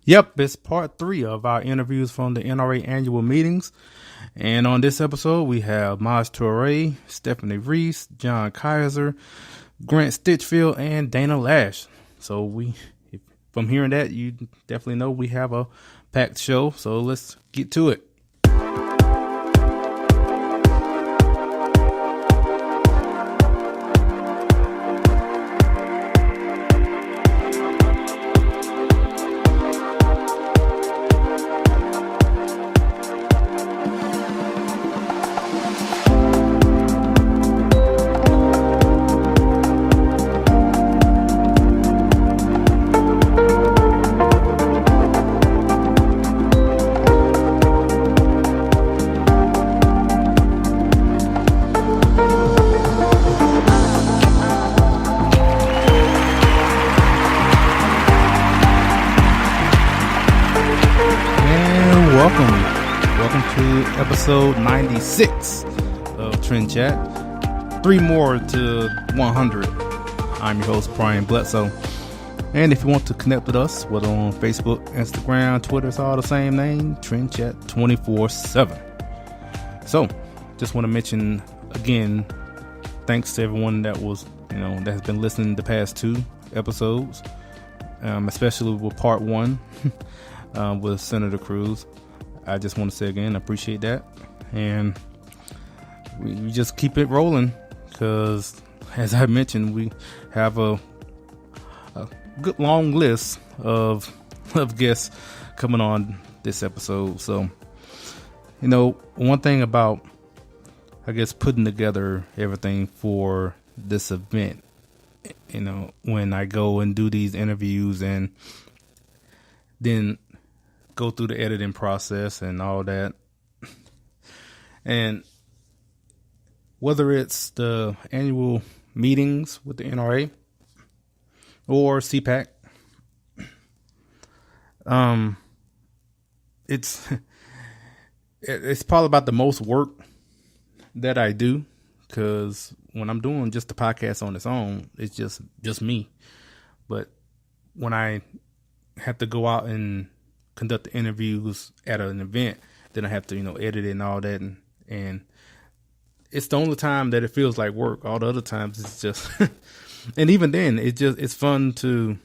Yep, it's part 3 of our interviews from the NRA annual meetings. And on this episode, we have Toure, Stefany Reese, John Kieser, Grant Stinchfield, and Dana Loesch. So from hearing that, you definitely know we have a packed show. So let's get to it. Episode 96 of Trend Chat. 3 more to 100. I'm your host, Brian Bledsoe. And if you want to connect with us, whether on Facebook, Instagram, Twitter, it's all the same name, Trend Chat 24/7. So, just want to mention again, thanks to everyone that has been listening the past 2 episodes, especially with part 1 with Senator Cruz. I just want to say again, I appreciate that. And we just keep it rolling because, as I mentioned, we have a good long list of guests coming on this episode. So, one thing about, I guess, putting together everything for this event, when I go and do these interviews and then go through the editing process and all that, and whether it's the annual meetings with the NRA or CPAC, it's probably about the most work that I do, because when I'm doing just the podcast on its own, it's just me. But when I have to go out and conduct the interviews at an event, then I have to, edit it and all that. And it's the only time that it feels like work. All the other times it's just, and even then it's fun to,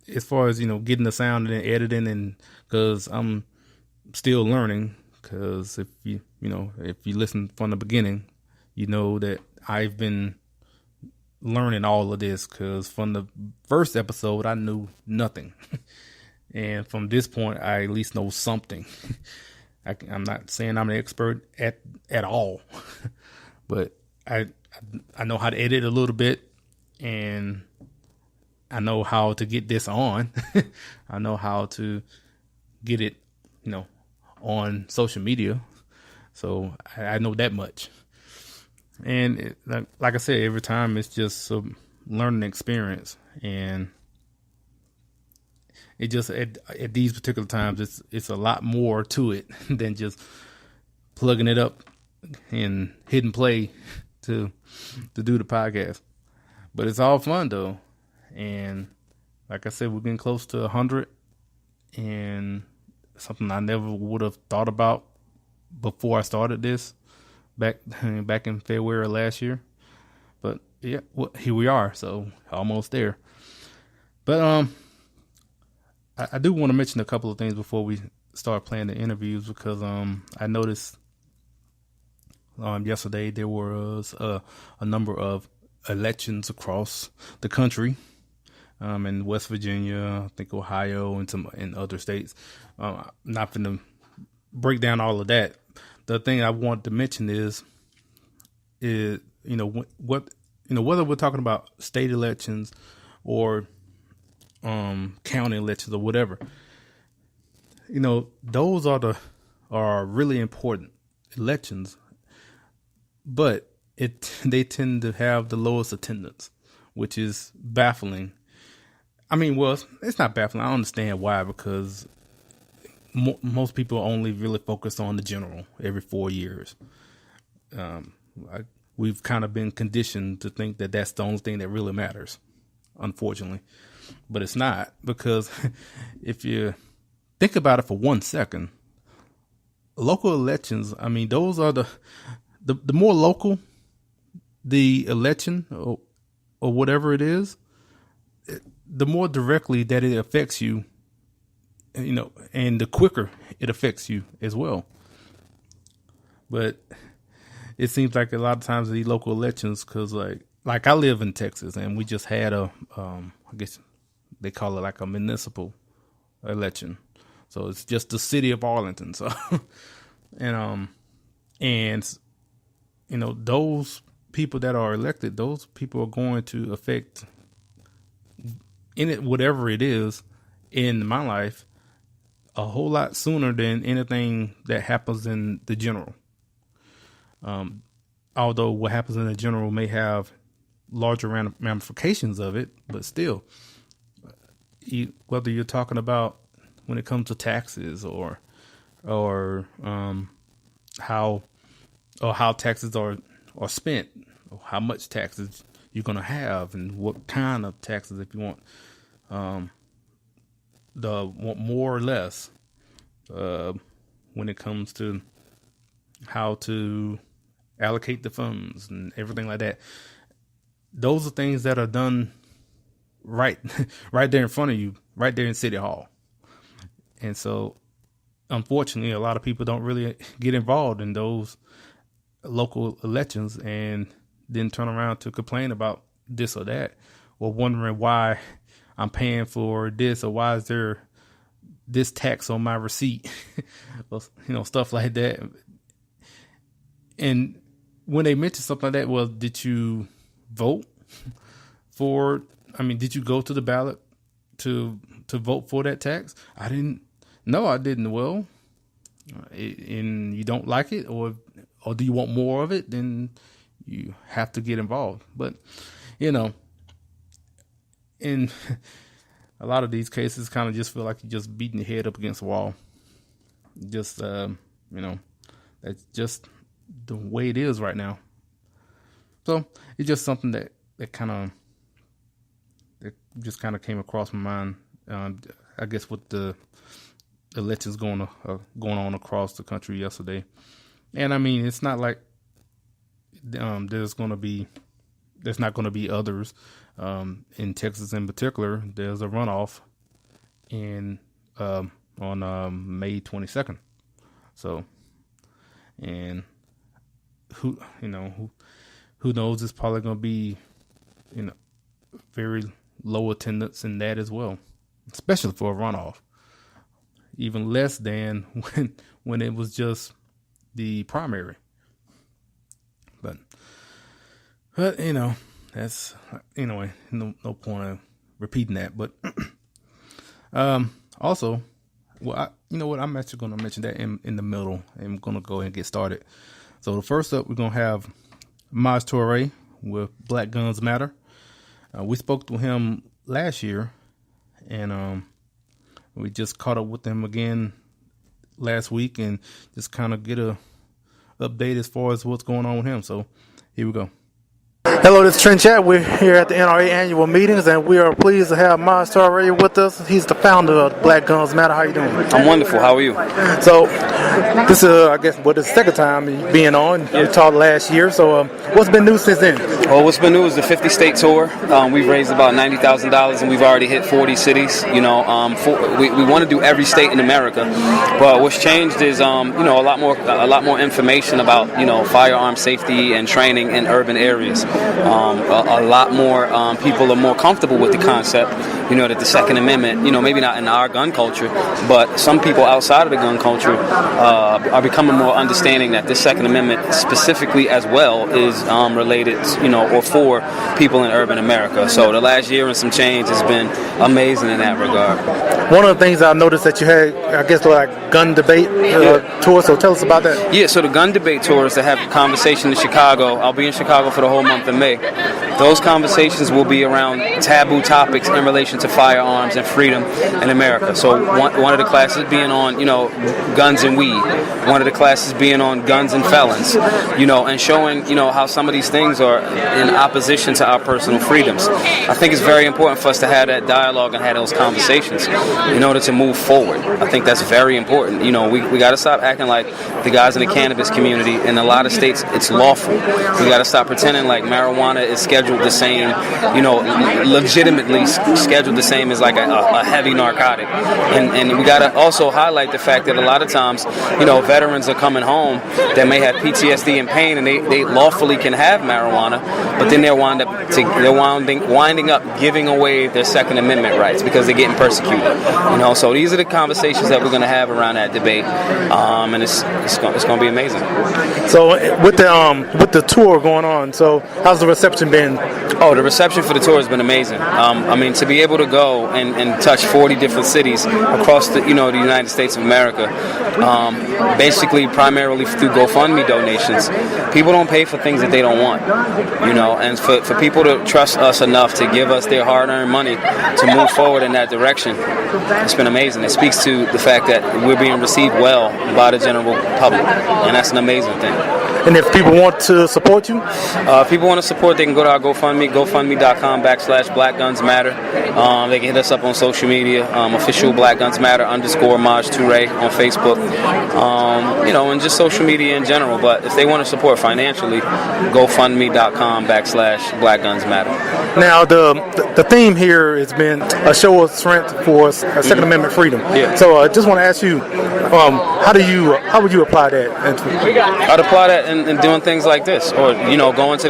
as far as, getting the sound and editing, and cause I'm still learning, cause if you listen from the beginning, you know that I've been learning all of this, cause from the first episode, I knew nothing. And from this point, I at least know something. I'm not saying I'm an expert at all, but I know how to edit a little bit, and I know how to get this on. I know how to get it, on social media. So I know that much. And like I said, every time it's just a learning experience, and it just at these particular times, it's a lot more to it than just plugging it up and hitting play to do the podcast. But it's all fun though, and like I said, we're getting close to 100, and something I never would have thought about before I started this back in February of last year. But yeah, here we are, so almost there. But I do want to mention a couple of things before we start playing the interviews, because I noticed yesterday there was a number of elections across the country, in West Virginia, I think Ohio, and some in other states. Not going to break down all of that. The thing I want to mention is whether we're talking about state elections or county elections or whatever, those are really important elections, but they tend to have the lowest attendance, which is baffling. I mean, well, it's not baffling. I understand why, because most people only really focus on the general every 4 years. We've kind of been conditioned to think that that's the only thing that really matters, unfortunately. but it's not, because if you think about it for 1 second, local elections, I mean, those are the more local the election or whatever it is, the more directly that it affects you, and the quicker it affects you as well. But it seems like a lot of times these local elections, because like I live in Texas, and we just had I guess they call it like a municipal election. So it's just the city of Arlington. So, and those people that are elected, those people are going to affect whatever it is in my life a whole lot sooner than anything that happens in the general. Although what happens in the general may have larger ramifications of it, but still, whether you're talking about when it comes to taxes or how taxes are spent, or how much taxes you're going to have, and what kind of taxes, if you want more or less, when it comes to how to allocate the funds and everything like that. Those are things that are done right there in front of you, right there in City Hall. And so, unfortunately, a lot of people don't really get involved in those local elections, and then turn around to complain about this or that, or wondering why I'm paying for this, or why is there this tax on my receipt, or, stuff like that. And when they mention something like that, well, did you vote for? I mean, did you go to the ballot to vote for that tax? I didn't. No, I didn't. Well, and you don't like it, or do you want more of it? Then you have to get involved. But in a lot of these cases, kind of just feel like you're just beating your head up against the wall. Just that's just the way it is right now. So it's just something that just kind of came across my mind. I guess with the elections going on across the country yesterday, and I mean, it's not like there's not going to be others. In Texas, in particular, there's a runoff on May 22nd. So, and who knows? It's probably going to be very low attendance in that as well, especially for a runoff. Even less than when it was just the primary. But that's anyway. No point of repeating that. But also, well, I'm actually going to mention that in the middle. I'm going to go ahead and get started. So the first up, we're going to have Toure with Black Guns Matter. We spoke to him last year, and we just caught up with him again last week, and just kind of get a update as far as what's going on with him. So here we go. Hello, this is Trent Chat. We're here at the NRA annual meetings, and we are pleased to have Toure with us. He's the founder of Black Guns Matter. How you doing? I'm wonderful. How are you? So, this is, I guess, the second time being on. You talked last year. So, what's been new since then? Well, what's been new is the 50-state tour. We've raised about $90,000, and we've already hit 40 cities. We want to do every state in America, but what's changed is, a lot more information about, firearm safety and training in urban areas. A lot more people are more comfortable with the concept, that the Second Amendment, maybe not in our gun culture, but some people outside of the gun culture are becoming more understanding that this Second Amendment specifically as well is related, or for people in urban America. So the last year and some change has been amazing in that regard. One of the things I noticed that you had, I guess, like gun debate tour, so tell us about that. Yeah, so the gun debate tour is to have a conversation in Chicago. I'll be in Chicago for the whole month of May. Those conversations will be around taboo topics in relation to firearms and freedom in America. So one of the classes being on, guns and weed. One of the classes being on guns and felons, and showing, how some of these things are in opposition to our personal freedoms. I think it's very important for us to have that dialogue and have those conversations in order to move forward. I think that's very important. We got to stop acting like the guys in the cannabis community. In a lot of states, it's lawful. We got to stop pretending like marijuana is scheduled the same, legitimately scheduled the same as like a heavy narcotic. And we got to also highlight the fact that a lot of times, veterans are coming home that may have PTSD and pain, and they lawfully can have marijuana, but then they're winding up giving away their Second Amendment rights because they're getting persecuted. So these are the conversations that we're going to have around that debate, and it's going to be amazing. So with the tour going on, so how's the reception been? Oh, the reception for the tour has been amazing. To be able to go and touch 40 different cities across the United States of America, basically primarily through GoFundMe donations. People don't pay for things that they don't want, and for people to trust us enough to give us their hard-earned money to move forward in that direction, it's been amazing. It speaks to the fact that we're being received well by the general public, and that's an amazing thing. And if people want to support you? If people want to support, they can go to our GoFundMe, gofundme.com/Black Guns Matter. They can hit us up on social media, official Black Guns Matter _Maj Toure on Facebook, and just social media in general. But if they want to support financially, gofundme.com/Black Guns Matter. Now, the theme here has been a show of strength for Second Amendment freedom. Yeah. So I just want to ask you, how would you apply that? I'd apply that in doing things like this, or going to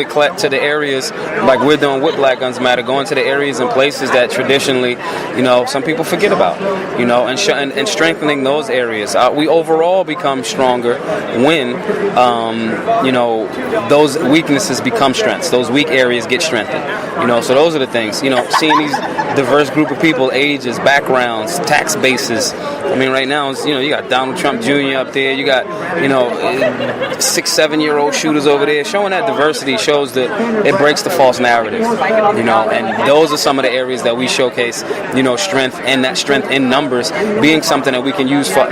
the areas like we're doing with Black Guns Matter, going to the areas and places that traditionally, some people forget about, and strengthening those areas. We overall become stronger when, those weaknesses become strengths. Those weak areas get strengthened. So those are the things. Seeing these diverse group of people, ages, backgrounds, tax bases. Right now, you got Donald Trump Jr. up there. You got 6-7-year-old shooters over there. Showing that diversity shows that it breaks the false narrative. And those are some of the areas that we showcase. Strength, and that strength in numbers being something that we can use for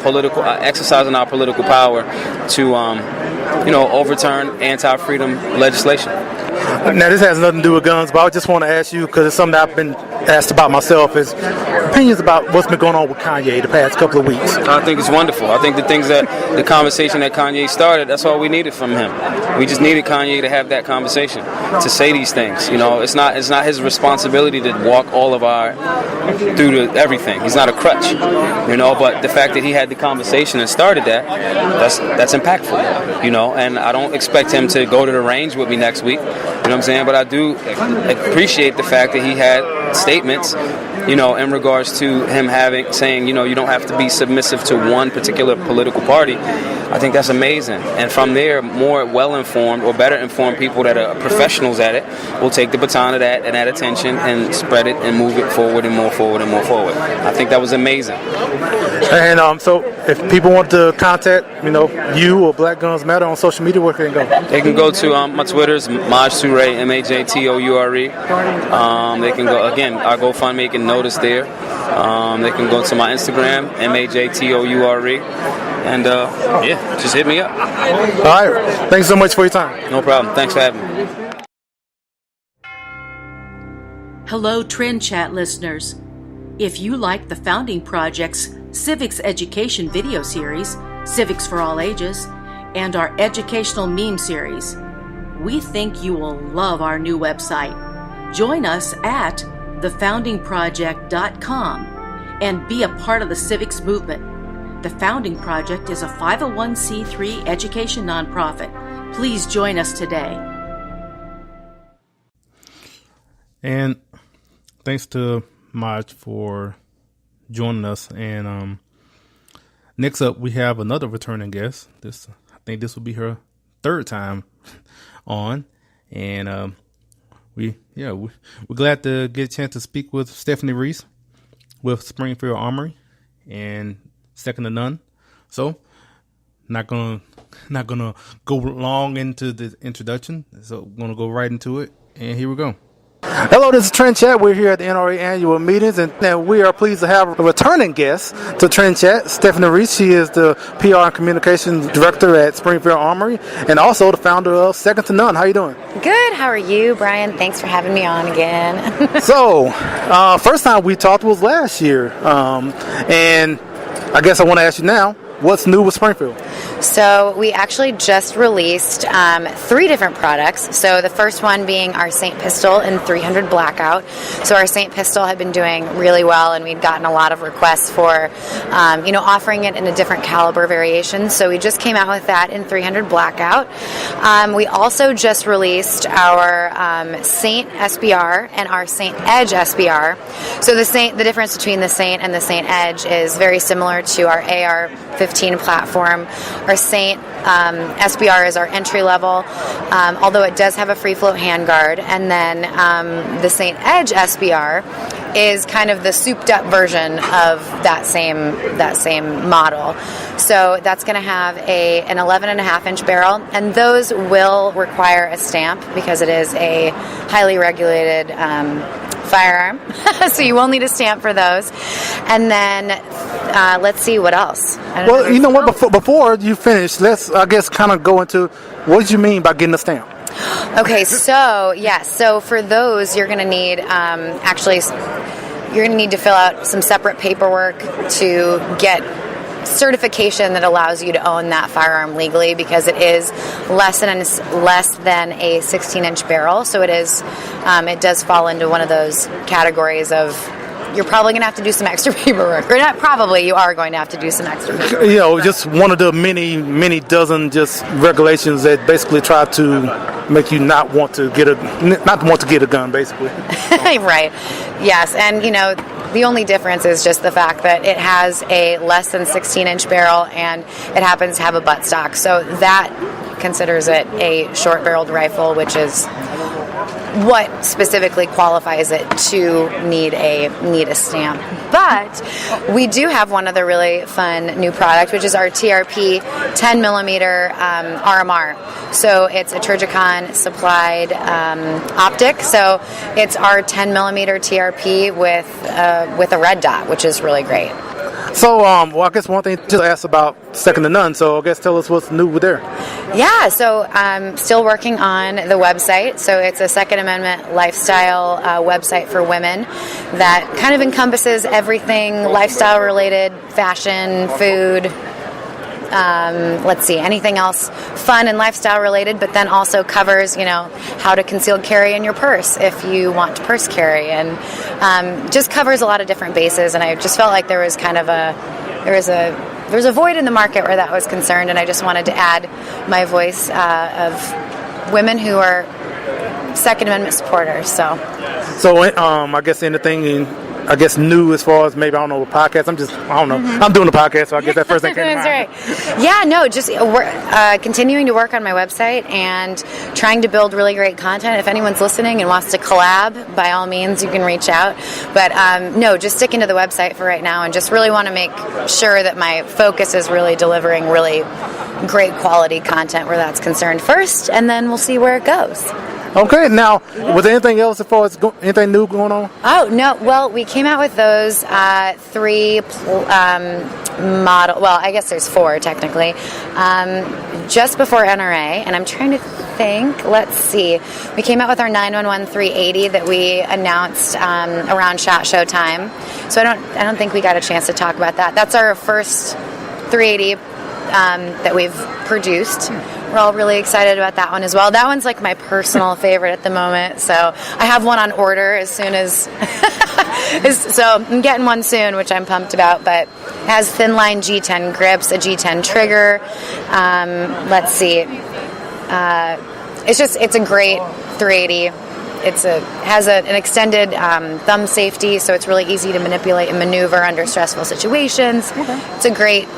political exercising our political power to overturn anti-freedom legislation. Now, this has nothing to do with guns, but I just want to ask you, because it's something I've been asked about myself, is opinions about what's been going on with Kanye the past couple of weeks. I think it's wonderful. I think the conversation that Kanye started, that's all we needed from him. We just needed Kanye to have that conversation, to say these things. It's not his responsibility to walk all of through everything. He's not a crutch, but the fact that he had the conversation and started that's impactful, and I don't expect him to go to the range with me next week. But I do appreciate the fact that he had statements, in regards to him saying, you don't have to be submissive to one particular political party. I think that's amazing. And from there, more well-informed or better-informed people that are professionals at it will take the baton of that and that attention and spread it and move it forward and more forward and more forward. I think that was amazing. And so if people want to contact, you or Black Guns Matter on social media, where can they go? They can go to my Twitter's Maj Toure, MAJTOURE. They can go, again, our GoFundMe, you can notice there. They can go to my Instagram, MAJTOURE. And just hit me up. All right. Thanks so much for your time. No problem. Thanks for having me. Hello, Trend Chat listeners. If you like the Founding Project's Civics Education video series, Civics for All Ages, and our educational meme series, we think you will love our new website. Join us at thefoundingproject.com and be a part of the civics movement. The Founding Project is a 501c3 education nonprofit. Please join us today. And thanks to Maj for joining us. And next up, we have another returning guest. I think this will be her third time on. And we're glad to get a chance to speak with Stefany Reese with Springfield Armory, and second to none. So, not gonna go long into the introduction. So, gonna go right into it. And here we go. Hello, this is Trend Chat. We're here at the NRA annual meetings, and we are pleased to have a returning guest to Trend Chat, Stefany Reese. She is the PR and Communications Director at Springfield Armory, and also the founder of Second to None. How you doing? Good. How are you, Brian? Thanks for having me on again. So, first time we talked was last year, and I guess I want to ask you now, what's new with Springfield? So we actually just released 3 different products. So the first one being our Saint Pistol in 300 Blackout. So our Saint Pistol had been doing really well, and we'd gotten a lot of requests for, offering it in a different caliber variation. So we just came out with that in 300 Blackout. We also just released our Saint SBR and our Saint Edge SBR. So the difference between the Saint and the Saint Edge is very similar to our AR-15 platform. Our Saint SBR is our entry level, although it does have a free float handguard, and then the Saint Edge SBR is kind of the souped up version of that same model. So that's going to have an 11.5-inch barrel, and those will require a stamp because it is a highly regulated firearm. So you will need a stamp for those. And then let's see what else. Well, you know what? Before you finish, let's kind of go into what did you mean by getting a stamp? Okay, so for those you're going to need you're going to need to fill out some separate paperwork to get certification that allows you to own that firearm legally, because it is less than a 16-inch barrel. So it does fall into one of those categories of you're probably going to have to do some extra paperwork. Or not probably, you are going to have to do some extra paperwork. Just one of the many dozen just regulations that basically try to make you not want to get a gun, basically. Right. Yes, and the only difference is just the fact that it has a less than 16-inch barrel and it happens to have a buttstock. So that considers it a short-barreled rifle, which is what specifically qualifies it to need a stamp. But we do have one other really fun new product, which is our TRP 10mm RMR. So it's a Turgicon supplied optic. So it's our 10mm TRP with a red dot, which is really great. So, I guess one thing to ask about Second to None. So, I guess tell us what's new with there. Yeah, so I'm still working on the website. So it's a Second Amendment lifestyle website for women that kind of encompasses everything lifestyle related, fashion, food, anything else fun and lifestyle related, but then also covers, how to concealed carry in your purse if you want to purse carry, and just covers a lot of different bases. And I just felt like there was a void in the market where that was concerned, and I just wanted to add my voice of women who are Second Amendment supporters. So I guess anything new as far as maybe, I don't know, podcast. I don't know. Mm-hmm. I'm doing the podcast, so I guess that first thing came to mind. That's right. Yeah, no, just continuing to work on my website and trying to build really great content. If anyone's listening and wants to collab, by all means, you can reach out. But no, just sticking to the website for right now, and just really want to make sure that my focus is really delivering really great quality content where that's concerned first, and then we'll see where it goes. Okay, now, was there anything else as far as anything new going on? Oh, no. Well, we came out with those 3 model. Well, I guess there's 4 technically. Just before NRA, and I'm trying to think. Let's see. We came out with our 911 380 that we announced around SHOT Show time. So I don't think we got a chance to talk about that. That's our first 380 that we've produced. We're all really excited about that one as well. That one's like my personal favorite at the moment. So I have one on order as soon as... so I'm getting one soon, which I'm pumped about. But it has thin line G10 grips, a G10 trigger. Let's see. It's a great 380. Has an extended thumb safety, so it's really easy to manipulate and maneuver under stressful situations. Okay. It's a great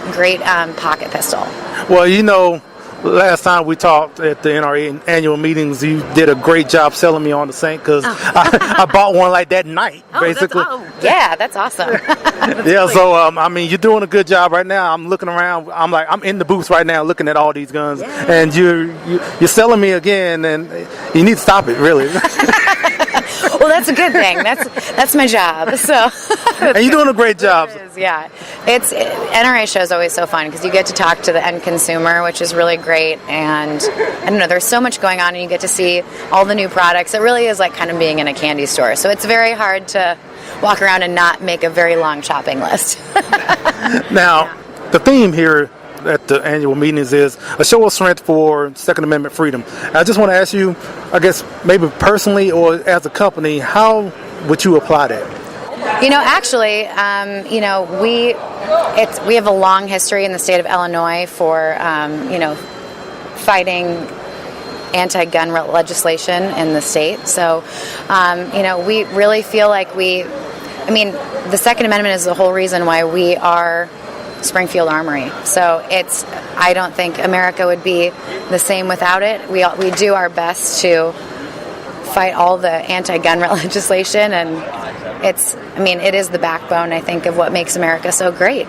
pocket pistol. Well, last time we talked at the NRA annual meetings, you did a great job selling me on the Saint, because I bought one like that night, basically. That's awesome. That's really so you're doing a good job right now. I'm looking around. I'm in the booth right now looking at all these guns, and you're selling me again, and you need to stop it, really. Well, that's a good thing. That's my job. So, and you're doing a great job. Yeah, NRA show is always so fun because you get to talk to the end consumer, which is really great. And I don't know, there's so much going on, and you get to see all the new products. It really is like kind of being in a candy store. So it's very hard to walk around and not make a very long shopping list. Now, the theme here at the annual meetings is a show of strength for Second Amendment freedom. I just want to ask you, I guess maybe personally or as a company, how would you apply that? Actually, we have a long history in the state of Illinois for fighting anti-gun legislation in the state. So, we really feel like the Second Amendment is the whole reason why we are Springfield Armory. So I don't think America would be the same without it. We do our best to fight all the anti-gun legislation, and it is the backbone, I think, of what makes America so great.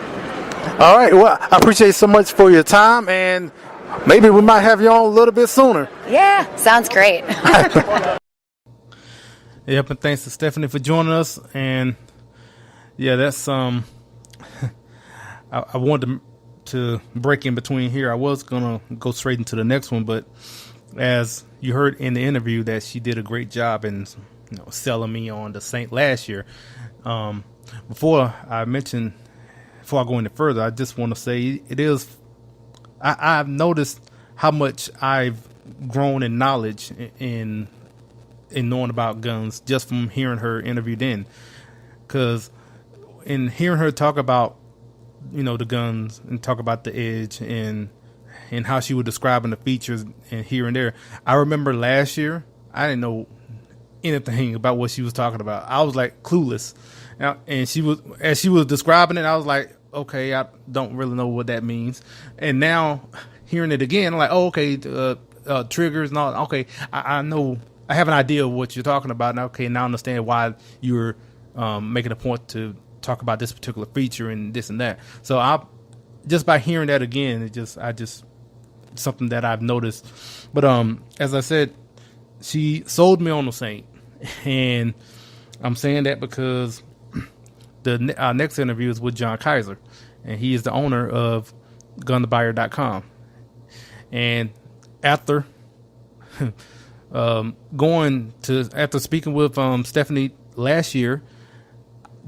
All right. Well, I appreciate so much for your time, and maybe we might have you on a little bit sooner. Yeah, sounds great. Yep, and thanks to Stefany for joining us. And yeah, that's I wanted to break in between here. I was gonna go straight into the next one, but as you heard in the interview, that she did a great job in selling me on the Saint last year. Before I go any further, I just want to say I've noticed how much I've grown in knowledge in knowing about guns just from hearing her interview then. Because in hearing her talk about the guns and talk about the edge and how she was describing the features and here and there, I remember last year I didn't know anything about what she was talking about. I was like clueless, and as she was describing it, I was like, okay, I don't really know what that means. And now hearing it again, I'm like, oh, okay, triggers and all. Okay, I know, I have an idea of what you're talking about. And okay, now I understand why you're making a point to talk about this particular feature and this and that. So just by hearing that again, I just something that I've noticed. But as I said, she sold me on the Saint, and I'm saying that because our next interview is with John Kieser, and he is the owner of gunbuyer.com. And after after speaking with Stefany last year,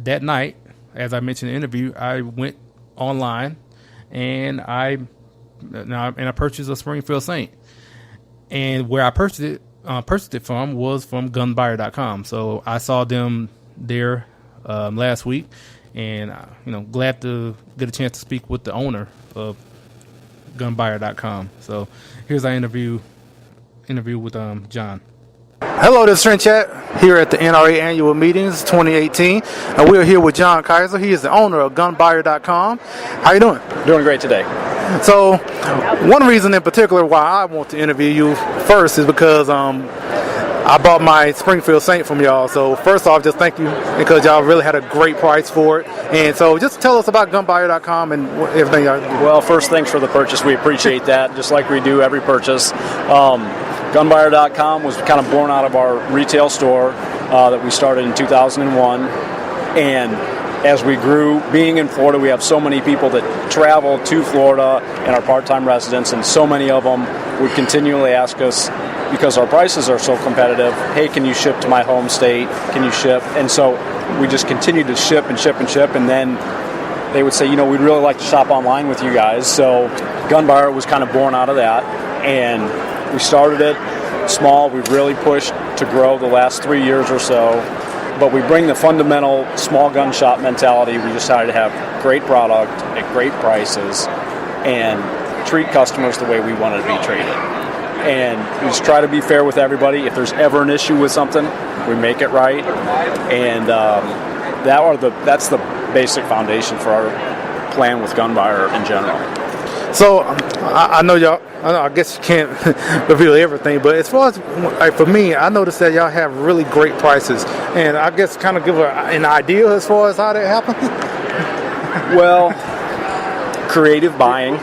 that night, as I mentioned in the interview, I went online and I purchased a Springfield Saint. And where I purchased it from was from gunbuyer.com. So I saw them there last week, and glad to get a chance to speak with the owner of gunbuyer.com. So here's our interview with John. Hello, this is Trent Chat here at the NRA Annual Meetings 2018. And we're here with John Kieser. He is the owner of gunbuyer.com. How you doing? Doing great today. So, one reason in particular why I want to interview you first is because I bought my Springfield Saint from y'all. So first off, just thank you because y'all really had a great price for it. And so just tell us about gunbuyer.com and everything y'all do. Well, first, thanks for the purchase. We appreciate that, just like we do every purchase. Gunbuyer.com was kind of born out of our retail store that we started in 2001. And as we grew, being in Florida, we have so many people that travel to Florida and are part-time residents, and so many of them would continually ask us, because our prices are so competitive, hey, can you ship to my home state? Can you ship? And so we just continued to ship and ship and ship, and then they would say, we'd really like to shop online with you guys. So Gunbuyer was kind of born out of that, and we started it small. We've really pushed to grow the last 3 years or so, but we bring the fundamental small gun shop mentality. We decided to have great product at great prices and treat customers the way we wanted to be treated. And we just try to be fair with everybody. If there's ever an issue with something, we make it right. And that's the basic foundation for our plan with Gunbuyer in general. So I know y'all, I guess you can't reveal everything, but as far as for me, I noticed that y'all have really great prices, and I guess kind of give an idea as far as how that happened. Well, creative buying.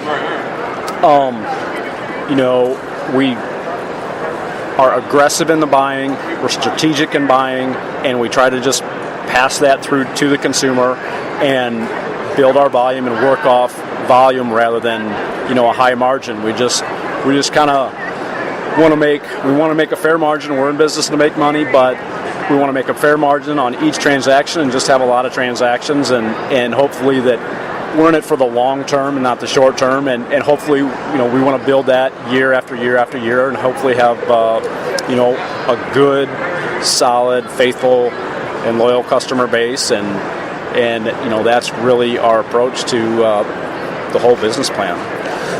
are aggressive in the buying, we're strategic in buying, and we try to just pass that through to the consumer and build our volume and work off volume rather than, a high margin. We just kind of want to make a fair margin. We're in business to make money, but we want to make a fair margin on each transaction and just have a lot of transactions and hopefully that we're in it for the long term and not the short term, and hopefully we want to build that year after year after year and hopefully have a good, solid, faithful and loyal customer base, and that's really our approach to the whole business plan.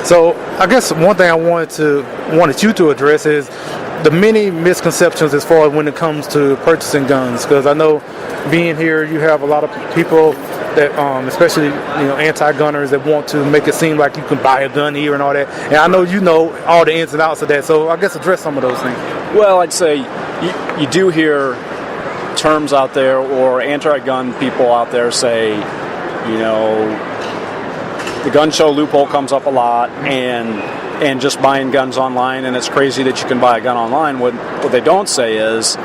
So I guess one thing I wanted you to address is the many misconceptions as far as when it comes to purchasing guns, because I know being here you have a lot of people that especially anti-gunners that want to make it seem like you can buy a gun here and all that, and I know you know all the ins and outs of that, so I guess address some of those things. Well, I'd say you do hear terms out there, or anti-gun people out there say, the gun show loophole comes up a lot, and just buying guns online, and it's crazy that you can buy a gun online. What they don't say is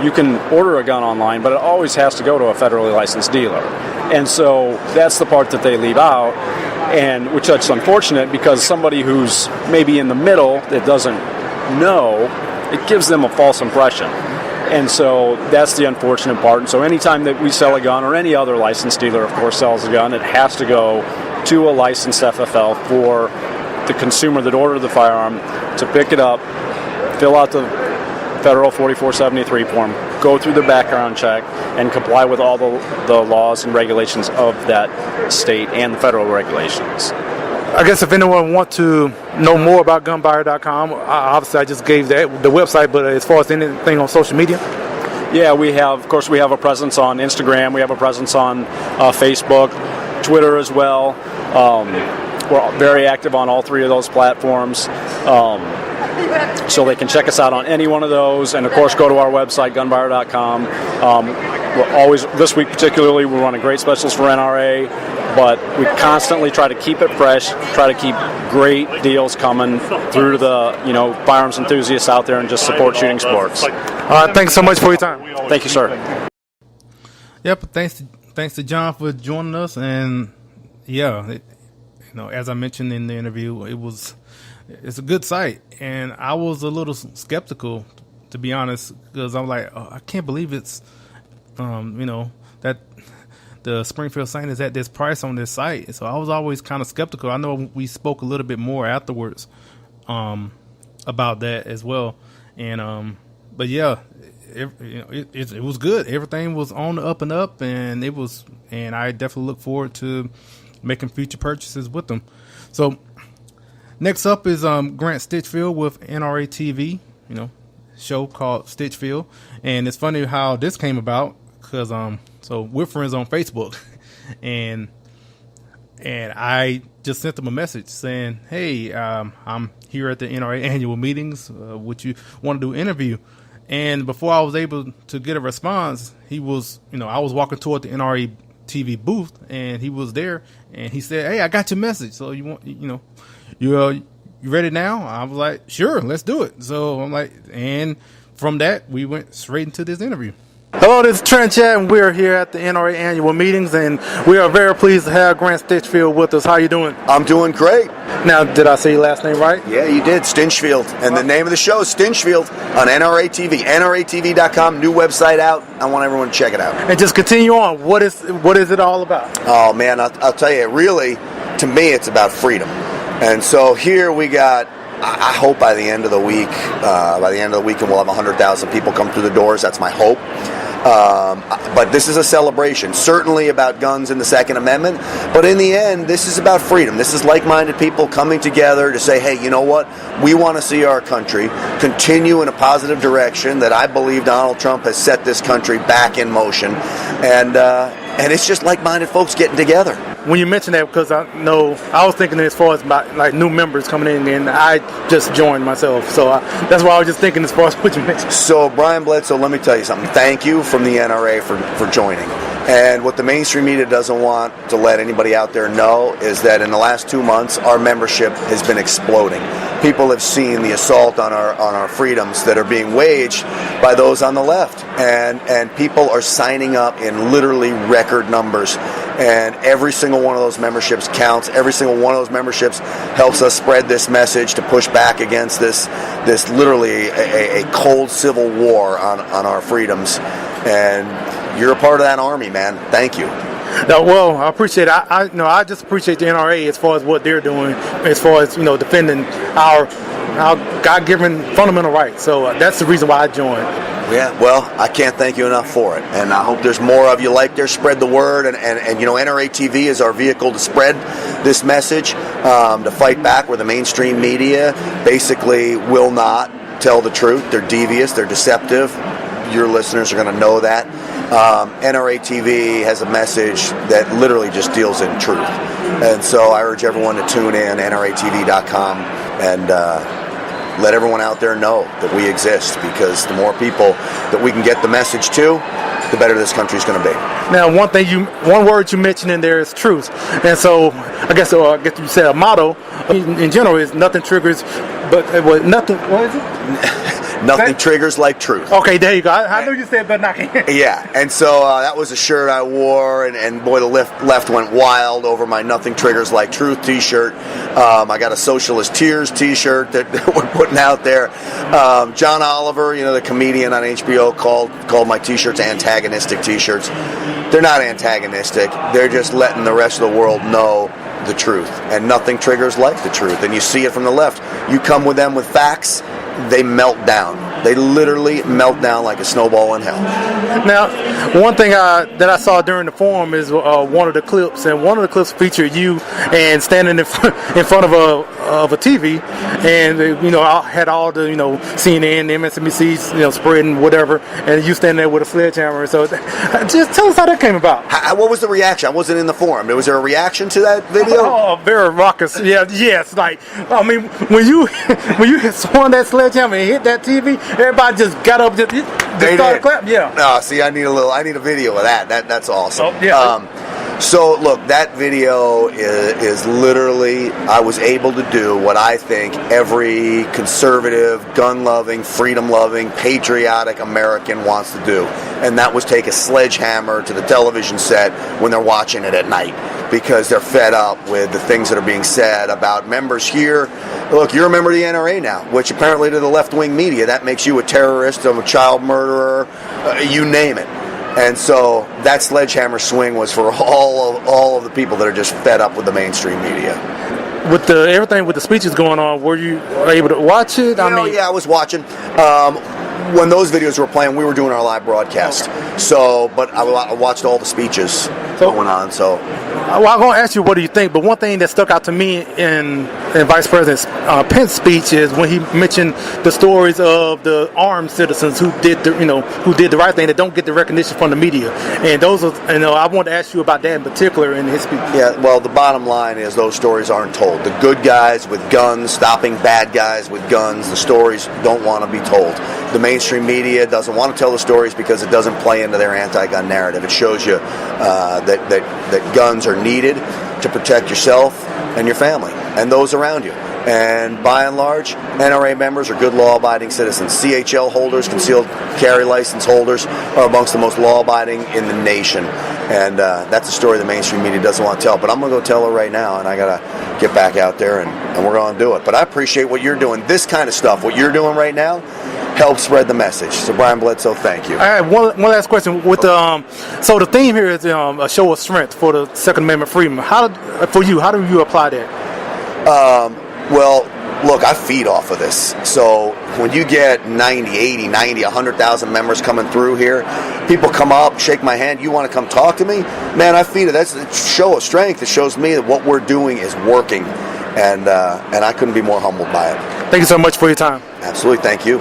you can order a gun online, but it always has to go to a federally licensed dealer. And so that's the part that they leave out, and which is unfortunate because somebody who's maybe in the middle that doesn't know, it gives them a false impression. And so that's the unfortunate part. And so anytime that we sell a gun, or any other licensed dealer, of course, sells a gun, it has to go to a licensed FFL for the consumer that ordered the firearm to pick it up, fill out the federal 4473 form, go through the background check, and comply with all the laws and regulations of that state and the federal regulations. I guess if anyone wants to know more about gunbuyer.com, obviously I just gave the website, but as far as anything on social media? Yeah, we have a presence on Instagram, we have a presence on Facebook, Twitter as well. We're very active on all three of those platforms. So they can check us out on any one of those, and of course go to our website, gunbuyer.com. We're always, this week particularly, we're running great specials for NRA, but we constantly try to keep it fresh, try to keep great deals coming through to the firearms enthusiasts out there and just support shooting sports. All right, thanks so much for your time. Thank you, sir. Yep, thanks to John for joining us, and yeah, as I mentioned in the interview, it's a good site, and I was a little skeptical, to be honest, because I'm like, I can't believe it's, that the Springfield Saint is at this price on this site. So I was always kind of skeptical. I know we spoke a little bit more afterwards about that as well, and but yeah, it was good. Everything was on the up and up, and I definitely look forward to making future purchases with them. So next up is Grant Stinchfield with NRATV, show called Stinchfield, and it's funny how this came about because so we're friends on Facebook, and I just sent them a message saying, hey, I'm here at the NRA annual meetings. Would you want to do an interview? And before I was able to get a response, he was, I was walking toward the NRA TV booth, and he was there, and he said, hey, I got your message. So you want, you ready now? I was like, sure, let's do it. So I'm like, and from that, we went straight into this interview. Hello, this is Trent Chat, and we're here at the NRA annual meetings, and we are very pleased to have Grant Stinchfield with us. How you doing? I'm doing great. Now, did I say your last name right? Yeah, you did, Stinchfield. And the name of the show is Stinchfield on NRATV. NRATV.com, new website out. I want everyone to check it out. And just continue on. What is it all about? Oh, man, I'll tell you, really, to me, it's about freedom. And so here we got, I hope by the end of the week, and we'll have 100,000 people come through the doors. That's my hope. But this is a celebration, certainly about guns and the Second Amendment, but in the end, this is about freedom. This is like-minded people coming together to say, hey, you know what? We want to see our country continue in a positive direction that I believe Donald Trump has set this country back in motion, and it's just like-minded folks getting together. When you mention that, because I know I was thinking as far as about like new members coming in, and I just joined myself, so that's why I was just thinking as far as what you mentioned. So Brian Bledsoe, let me tell you something. Thank you from the NRA for joining. And what the mainstream media doesn't want to let anybody out there know is that in the last 2 months, our membership has been exploding. People have seen the assault on our freedoms that are being waged by those on the left, and people are signing up in literally record numbers. And every single one of those memberships counts. Every single one of those memberships helps us spread this message to push back against this literally a cold civil war on our freedoms. And you're a part of that army, man. Thank you. No, well, I appreciate it. I just appreciate the NRA as far as what they're doing, as far as defending our God-given fundamental rights. So that's the reason why I joined. Yeah, well, I can't thank you enough for it, and I hope there's more of you like there. Spread the word, and NRATV is our vehicle to spread this message, to fight back where the mainstream media basically will not tell the truth. They're devious, they're deceptive. Your listeners are going to know that. NRATV has a message that literally just deals in truth, and so I urge everyone to tune in, NRATV.com, and let everyone out there know that we exist, because the more people that we can get the message to, the better this country is going to be. Now, one word you mentioned in there is truth, and so I guess you said a motto in general is nothing triggers, but nothing. What is it? Nothing triggers like truth. Okay, there you go. I knew you said, but not. Yeah, and so that was a shirt I wore, and boy, the left went wild over my Nothing Triggers Like Truth t-shirt. I got a Socialist Tears t-shirt that we're putting out there. John Oliver, the comedian on HBO, called my t-shirts antagonistic t-shirts. They're not antagonistic. They're just letting the rest of the world know the truth, and nothing triggers like the truth. And you see it from the left. You come with them with facts, they melt down. They literally melt down like a snowball in hell. Now, one thing that I saw during the forum is one of the clips, and one of the clips featured you and standing in front of a TV, and I had all the CNN, MSNBC, spreading whatever, and you standing there with a sledgehammer. So, just tell us how that came about. What was the reaction? I wasn't in the forum. Was there a reaction to that video? Oh, very raucous. Yeah, yes. Like, I mean, when you swung that sledgehammer and hit that TV, everybody just got up, just started clapping. Yeah. No, see, I need a video of that. That's awesome. Oh, yeah. So look, that video is literally, I was able to do what I think every conservative, gun-loving, freedom-loving, patriotic American wants to do, and that was take a sledgehammer to the television set when they're watching it at night, because they're fed up with the things that are being said about members here. Look, you're a member of the NRA now, which apparently to the left-wing media, that makes you a terrorist, a child murderer, you name it. And so that sledgehammer swing was for all of the people that are just fed up with the mainstream media. With everything with the speeches going on, were you able to watch it? Yeah, I was watching. When those videos were playing, we were doing our live broadcast. So, but I watched all the speeches going on. So, well, I'm going to ask you what do you think. But one thing that stuck out to me in Vice President Pence's speech is when he mentioned the stories of the armed citizens who did the right thing that don't get the recognition from the media. And those are, I want to ask you about that in particular in his speech. Yeah, well, the bottom line is those stories aren't told. The good guys with guns stopping bad guys with guns, the stories don't want to be told. The mainstream media doesn't want to tell the stories because it doesn't play into their anti-gun narrative. It shows you that guns are needed to protect yourself and your family and those around you. And by and large, NRA members are good law-abiding citizens. CHL holders, concealed carry license holders, are amongst the most law-abiding in the nation. And that's a story the mainstream media doesn't want to tell. But I'm going to go tell her right now, and I got to get back out there, and we're going to do it. But I appreciate what you're doing. This kind of stuff, what you're doing right now, helps spread the message. So Brian Bledsoe, thank you. All right, one last question. With so the theme here is a show of strength for the Second Amendment freedom. How do you apply that? Well, look, I feed off of this. So when you get 90, 80, 90, 100,000 members coming through here, people come up, shake my hand, you want to come talk to me? Man, I feed it. That's a show of strength. It shows me that what we're doing is working. And I couldn't be more humbled by it. Thank you so much for your time. Absolutely. Thank you.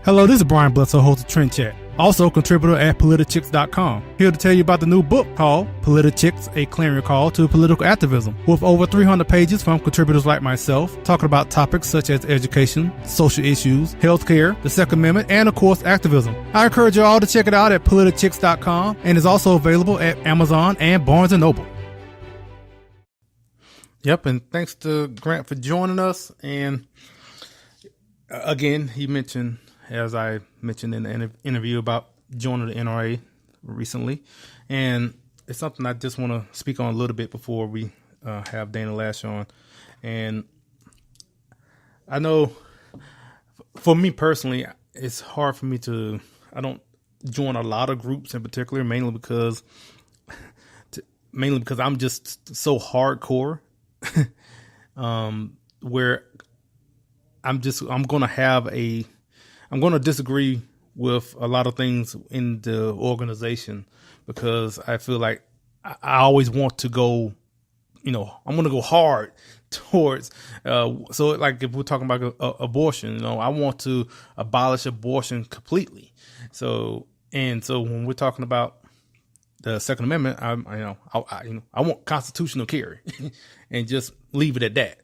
Hello, this is Brian Bledsoe, host of Trend Chat. Also contributor at politichicks.com. Here to tell you about the new book called Politichicks, A Clarion Call to Political Activism, with over 300 pages from contributors like myself, talking about topics such as education, social issues, healthcare, the Second Amendment, and of course activism. I encourage you all to check it out at politichicks.com, and is also available at Amazon and Barnes & Noble. Yep, and thanks to Grant for joining us. And again, he mentioned, as I mentioned in the interview, about joining the NRA recently. And it's something I just want to speak on a little bit before we have Dana Loesch on. And I know for me personally, it's hard for me I don't join a lot of groups in particular, mainly because I'm just so hardcore, where I'm going to disagree with a lot of things in the organization, because I feel like I always want to go, I'm going to go hard towards, so like if we're talking about abortion, I want to abolish abortion completely. So when we're talking about the Second Amendment, I want constitutional carry and just leave it at that.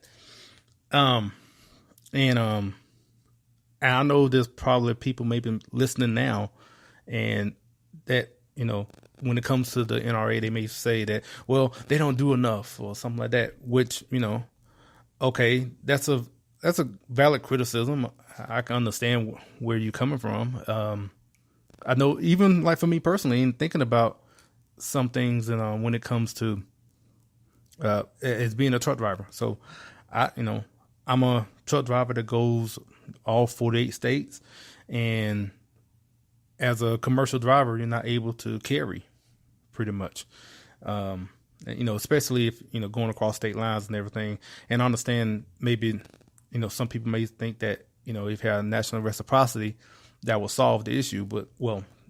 And I know there's probably people maybe listening now, and that, when it comes to the NRA, they may say that, well, they don't do enough or something like that, which, okay, that's a valid criticism. I can understand where you're coming from. I know, even like for me personally, in thinking about some things, and when it comes to as being a truck driver. So I'm a truck driver that goes all 48 states, and as a commercial driver, you're not able to carry pretty much, especially if, going across state lines and everything. And I understand maybe, some people may think that, if you had national reciprocity, that will solve the issue, but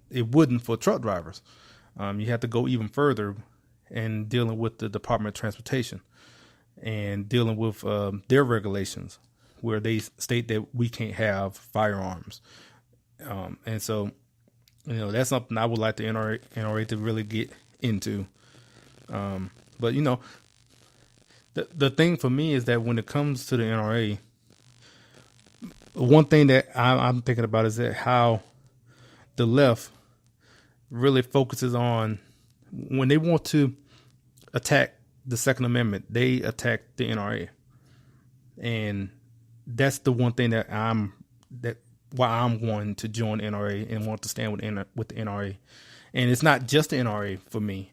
it wouldn't for truck drivers. You have to go even further in dealing with the Department of Transportation and dealing with their regulations, where they state that we can't have firearms. And so, that's something I would like the NRA to really get into. But, the thing for me is that when it comes to the NRA, one thing that I'm thinking about is that how the left really focuses on, when they want to attack the Second Amendment, they attack the NRA. And that's the one thing why I'm going to join NRA and want to stand with the NRA. And it's not just the NRA for me.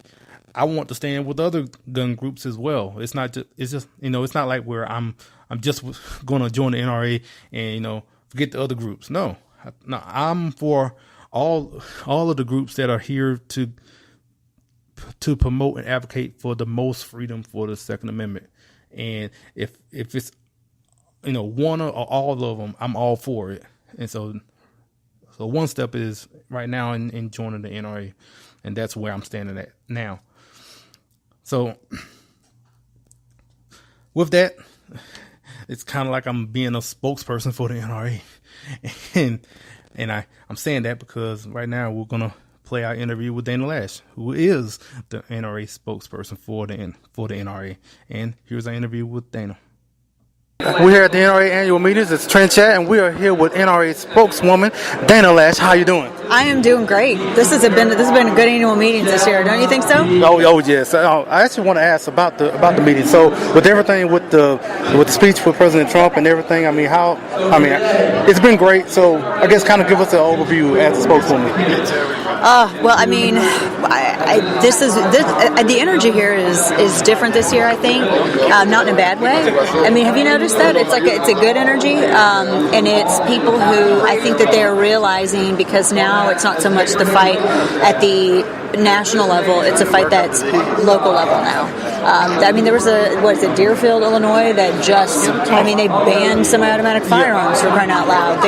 I want to stand with other gun groups as well. It's not not like where I'm just going to join the NRA and, forget the other groups. No, I'm for all of the groups that are here to promote and advocate for the most freedom for the Second Amendment. And if it's, one or all of them, I'm all for it. And so one step is right now in joining the NRA, and that's where I'm standing at now. So with that, it's kind of like I'm being a spokesperson for the NRA. And I'm saying that because right now we're going to play our interview with Dana Loesch, who is the NRA spokesperson for the NRA. And here's our interview with Dana. We're here at the NRA annual meetings. It's Trend Chat, and we are here with NRA spokeswoman Dana Loesch. How you doing? I am doing great. This has been a good annual meeting this year. Don't you think so? Oh yes. I actually want to ask about the meeting. So with everything with the speech with President Trump and everything, it's been great. So I guess kind of give us an overview as a spokeswoman. The energy here is different this year. I think not in a bad way. Have you noticed that it's a good energy, and it's people who I think that they are realizing, because now it's not so much the fight at the national level. It's a fight that's local level now. I mean, there was Deerfield, Illinois, that they banned semi-automatic firearms for crying out loud.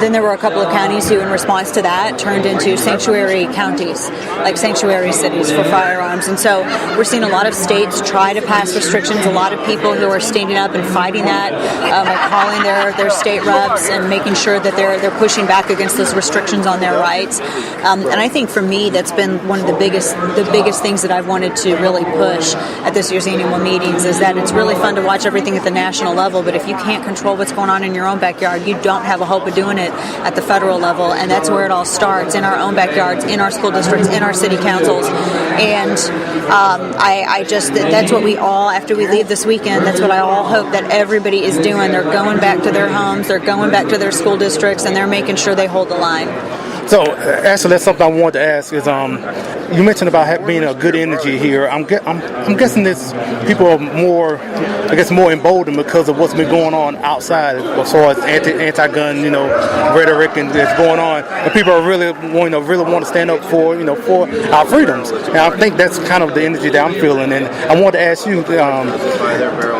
Then there were a couple of counties who, in response to that, turned into sanctuary counties, like sanctuary cities for firearms. And so we're seeing a lot of states try to pass restrictions. A lot of people who are standing up and fighting that are calling their state reps and making sure that they're pushing back against those restrictions on their rights. And I think for me, that's been one of the biggest things that I've wanted to really push at this year's annual meetings, is that it's really fun to watch everything at the national level, but if you can't control what's going on in your own backyard, you don't have a hope of doing it at the federal level. And that's where it all starts, in our own backyards, in our school districts, in our city councils. And that's what we all, after we leave this weekend, that's what I all hope that everybody is doing. They're going back to their homes, they're going back to their school districts, and they're making sure they hold the line. So, actually, that's something I wanted to ask is, you mentioned about being a good energy here. I'm guessing this people are more emboldened because of what's been going on outside as far as anti-gun, rhetoric and that's going on, and people are really want to stand up for our freedoms. And I think that's kind of the energy that I'm feeling. And I wanted to ask you,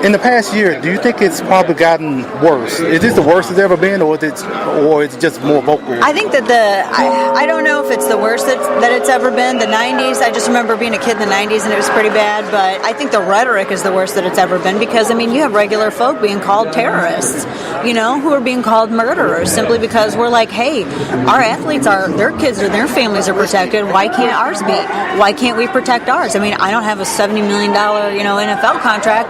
in the past year, do you think it's probably gotten worse? Is this the worst it's ever been, or is it just more vocal? I think that I don't know if it's the worst that it's ever been. The 90s, I just remember being a kid in the 90s and it was pretty bad, but I think the rhetoric is the worst that it's ever been, because, you have regular folk being called terrorists, who are being called murderers simply because we're like, hey, our athletes their kids or their families are protected. Why can't ours be? Why can't we protect ours? I don't have a $70 million, NFL contract,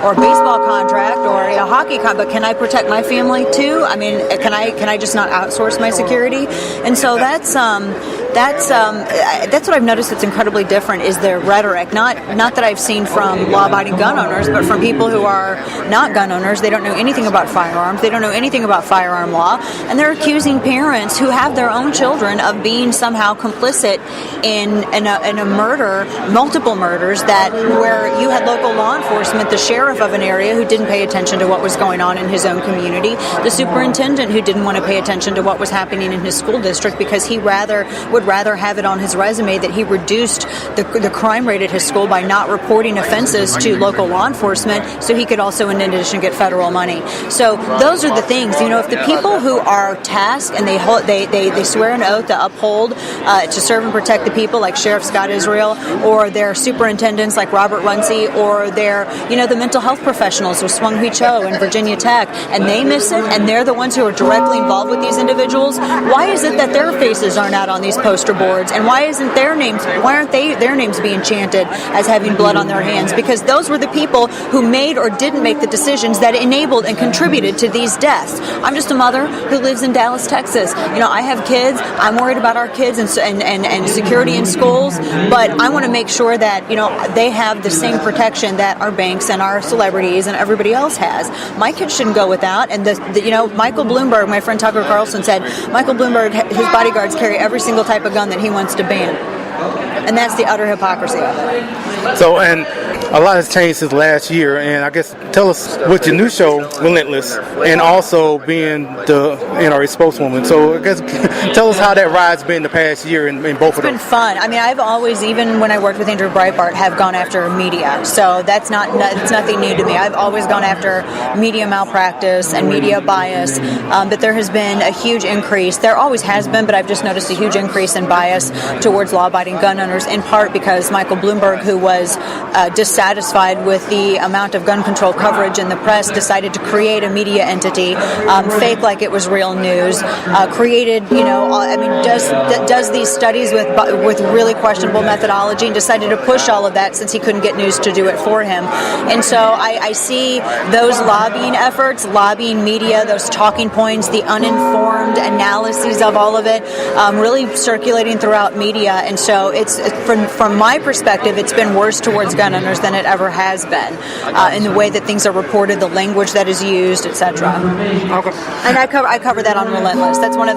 or baseball contract, or a hockey contract, but can I protect my family too? Can I just not outsource my security? And so that's what I've noticed that's incredibly different, is their rhetoric. Not that I've seen from law-abiding gun owners, but from people who are not gun owners. They don't know anything about firearms. They don't know anything about firearm law, and they're accusing parents who have their own children of being somehow complicit in a murder, multiple murders, where you had local law enforcement, the sheriff of an area who didn't pay attention to what was going on in his own community, the superintendent who didn't want to pay attention to what was happening in his school district because he would rather have it on his resume that he reduced the crime rate at his school by not reporting offenses to local law enforcement, so he could also in addition get federal money. So those are the things, if the people who are tasked and they swear an oath to uphold, to serve and protect the people, like Sheriff Scott Israel, or their superintendents like Robert Runcie, or their the mental health professionals with Swung Hui Cho and Virginia Tech, and they miss it, and they're the ones who are directly involved with these individuals, why is it that their faces aren't out on these poster boards, and why aren't their names being chanted as having blood on their hands? Because those were the people who made or didn't make the decisions that enabled and contributed to these deaths. I'm just a mother who lives in Dallas, Texas. I have kids. I'm worried about our kids and security in schools, but I want to make sure that they have the same protection that our banks and our celebrities and everybody else has. My kids shouldn't go without. And Michael Bloomberg, my friend Tucker Carlson said, Michael Bloomberg, his bodyguards carry every single type of gun that he wants to ban. And that's the utter hypocrisy of it. So, and a lot has changed since last year, and I guess tell us with your new show, Relentless, and also being the NRA spokeswoman. So I guess tell us how that ride's been the past year in both of them. It's been fun. I've always, even when I worked with Andrew Breitbart, have gone after media. So it's nothing new to me. I've always gone after media malpractice and media bias, but there has been a huge increase. There always has been, but I've just noticed a huge increase in bias towards law-abiding gun owners, in part because Michael Bloomberg, who was dissatisfied with the amount of gun control coverage in the press, decided to create a media entity, fake like it was real news, does these studies with really questionable methodology, and decided to push all of that since he couldn't get news to do it for him. And so I see those lobbying efforts, lobbying media, those talking points, the uninformed analyses of all of it, really circulating throughout media. And so it's from my perspective, it's been worse towards gun owners owners than it ever has been in the way that things are reported, the language that is used, etc. Okay. And I cover that on Relentless. That's one of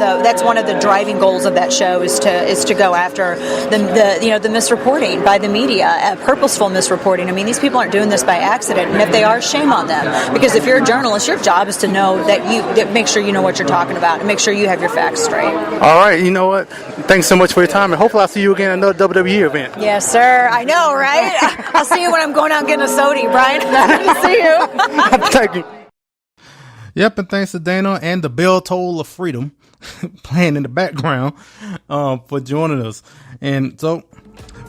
the driving goals of that show is to go after the misreporting by the media, purposeful misreporting. I mean, these people aren't doing this by accident, and if they are, shame on them. Because if you're a journalist, your job is to know that make sure you know what you're talking about and make sure you have your facts straight. All right, you know what? Thanks so much for your time, and hopefully I'll see you again at another WWE event. Yes, sir. I know, right? I'll see you when I'm going out getting a soda, Brian. Good to see you. Thank you. Yep, and thanks to Dana and the Bell Toll of Freedom playing in the background for joining us. And so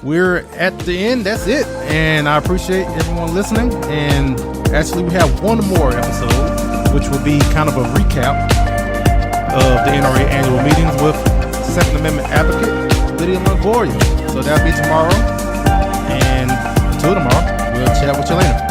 we're at the end. That's it. And I appreciate everyone listening. And actually, we have one more episode, which will be kind of a recap of the NRA annual meetings with Second Amendment advocate Lydia Longoria. So that'll be tomorrow. And until tomorrow, we'll chat with you later.